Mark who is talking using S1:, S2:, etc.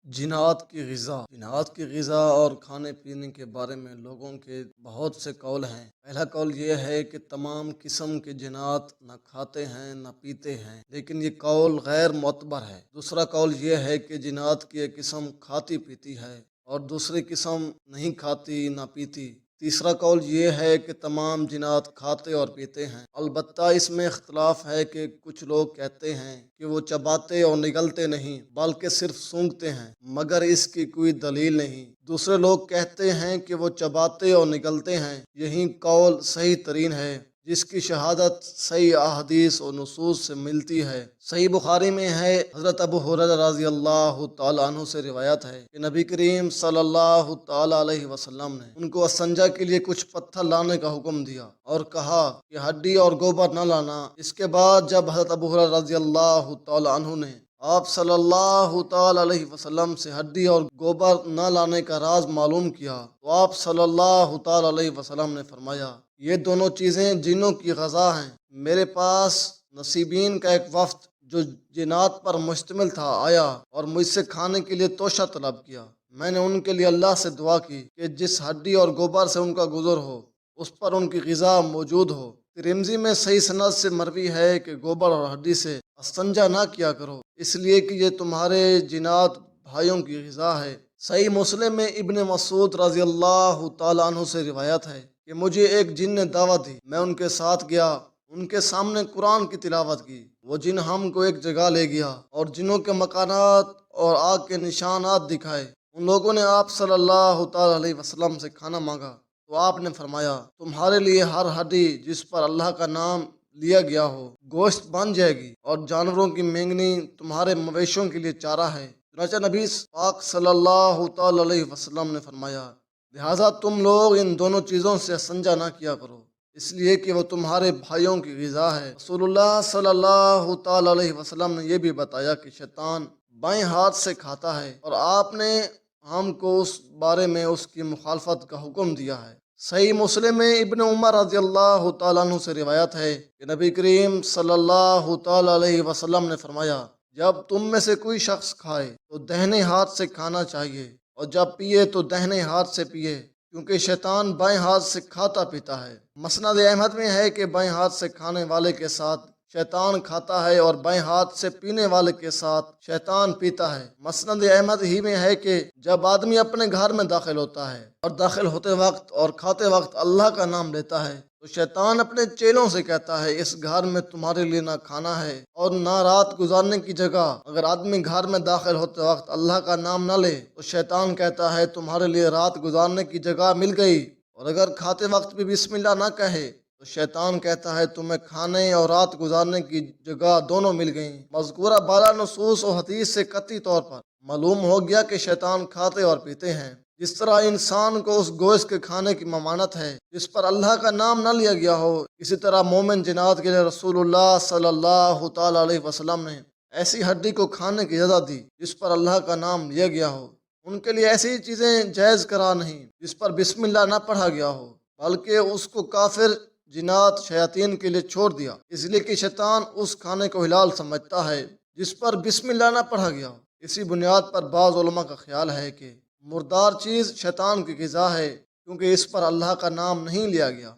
S1: جنات کی غذا اور کھانے پینے کے بارے میں لوگوں کے بہت سے قول ہیں۔ پہلا قول یہ ہے کہ تمام قسم کے جنات نہ کھاتے ہیں نہ پیتے ہیں، لیکن یہ قول غیر معتبر ہے۔ دوسرا قول یہ ہے کہ جنات کی ایک قسم کھاتی پیتی ہے اور دوسری قسم نہیں کھاتی نہ پیتی۔ تیسرا قول یہ ہے کہ تمام جنات کھاتے اور پیتے ہیں، البتہ اس میں اختلاف ہے کہ کچھ لوگ کہتے ہیں کہ وہ چباتے اور نگلتے نہیں بلکہ صرف سونگھتے ہیں، مگر اس کی کوئی دلیل نہیں۔ دوسرے لوگ کہتے ہیں کہ وہ چباتے اور نگلتے ہیں۔ یہی قول صحیح ترین ہے، جس کی شہادت صحیح احادیث اور نصوص سے ملتی ہے۔ صحیح بخاری میں ہے، حضرت ابو ہریرہ رضی اللہ تعالیٰ عنہ سے روایت ہے کہ نبی کریم صلی اللہ تعالیٰ علیہ وسلم نے ان کو استنجا کے لیے کچھ پتھر لانے کا حکم دیا اور کہا کہ ہڈی اور گوبر نہ لانا۔ اس کے بعد جب حضرت ابو ہریرہ رضی اللہ تعالیٰ عنہ نے آپ صلی اللہ تعالیٰ علیہ وسلم سے ہڈی اور گوبر نہ لانے کا راز معلوم کیا تو آپ صلی اللہ تعالیٰ علیہ وسلم نے فرمایا، یہ دونوں چیزیں جنوں کی غذا ہیں۔ میرے پاس نصیبین کا ایک وفد جو جنات پر مشتمل تھا آیا اور مجھ سے کھانے کے لیے توشہ طلب کیا۔ میں نے ان کے لیے اللہ سے دعا کی کہ جس ہڈی اور گوبر سے ان کا گزر ہو اس پر ان کی غذا موجود ہو۔ ترمذی میں صحیح سند سے مروی ہے کہ گوبر اور ہڈی سے استنجا نہ کیا کرو، اس لیے کہ یہ تمہارے جنات بھائیوں کی غذا ہے۔ صحیح مسلم میں ابن مسعود رضی اللہ تعالیٰ عنہ سے روایت ہے کہ مجھے ایک جن نے دعوت دی، میں ان کے ساتھ گیا، ان کے سامنے قرآن کی تلاوت کی۔ وہ جن ہم کو ایک جگہ لے گیا اور جنوں کے مکانات اور آگ کے نشانات دکھائے۔ ان لوگوں نے آپ صلی اللہ تعالیٰ علیہ وسلم سے کھانا مانگا تو آپ نے فرمایا، تمہارے لیے ہر ہڈی جس پر اللہ کا نام لیا گیا ہو گوشت بن جائے گی، اور جانوروں کی مینگنی تمہارے مویشوں کے لیے چارہ ہے۔ چنانچہ نبی پاک صلی اللہ تعالیٰ علیہ وسلم نے فرمایا، لہٰذا تم لوگ ان دونوں چیزوں سے استنجا نہ کیا کرو، اس لیے کہ وہ تمہارے بھائیوں کی غذا ہے۔ رسول اللہ صلی اللہ تعالیٰ علیہ وسلم نے یہ بھی بتایا کہ شیطان بائیں ہاتھ سے کھاتا ہے، اور آپ نے ہم کو اس بارے میں اس کی مخالفت کا حکم دیا ہے۔ صحیح مسلم میں ابن عمر رضی اللہ تعالیٰ عنہ سے روایت ہے کہ نبی کریم صلی اللہ تعالیٰ علیہ وسلم نے فرمایا، جب تم میں سے کوئی شخص کھائے تو دہنے ہاتھ سے کھانا چاہیے، اور جب پیے تو دہنے ہاتھ سے پیے، کیونکہ شیطان بائیں ہاتھ سے کھاتا پیتا ہے۔ مسند احمد میں ہے کہ بائیں ہاتھ سے کھانے والے کے ساتھ شیطان کھاتا ہے اور بائیں ہاتھ سے پینے والے کے ساتھ شیطان پیتا ہے۔ مسند احمد ہی میں ہے کہ جب آدمی اپنے گھر میں داخل ہوتا ہے اور داخل ہوتے وقت اور کھاتے وقت اللہ کا نام لیتا ہے تو شیطان اپنے چیلوں سے کہتا ہے، اس گھر میں تمہارے لیے نہ کھانا ہے اور نہ رات گزارنے کی جگہ۔ اگر آدمی گھر میں داخل ہوتے وقت اللہ کا نام نہ لے تو شیطان کہتا ہے، تمہارے لیے رات گزارنے کی جگہ مل گئی، اور اگر کھاتے وقت بھی بسم اللہ نہ کہے تو شیطان کہتا ہے، تمہیں کھانے اور رات گزارنے کی جگہ دونوں مل گئیں۔ مذکورہ بالا نصوص و حدیث سے قطعی طور پر معلوم ہو گیا کہ شیطان کھاتے اور پیتے ہیں۔ جس طرح انسان کو اس گوشت کے کھانے کی ممانعت ہے جس پر اللہ کا نام نہ لیا گیا ہو، اسی طرح مومن جنات کے لیے رسول اللہ صلی اللہ تعالیٰ علیہ وسلم نے ایسی ہڈی کو کھانے کی اجازت دی جس پر اللہ کا نام لیا گیا ہو۔ ان کے لیے ایسی چیزیں جائز قرار نہیں جس پر بسم اللہ نہ پڑھا گیا ہو، بلکہ اس کو کافر جنات شیاطین کے لیے چھوڑ دیا، اس لیے کہ شیطان اس کھانے کو حلال سمجھتا ہے جس پر بسم اللہ نہ پڑھا گیا ہو۔ اسی بنیاد پر بعض علماء کا خیال ہے کہ مردار چیز شیطان کی غذا ہے، کیونکہ اس پر اللہ کا نام نہیں لیا گیا۔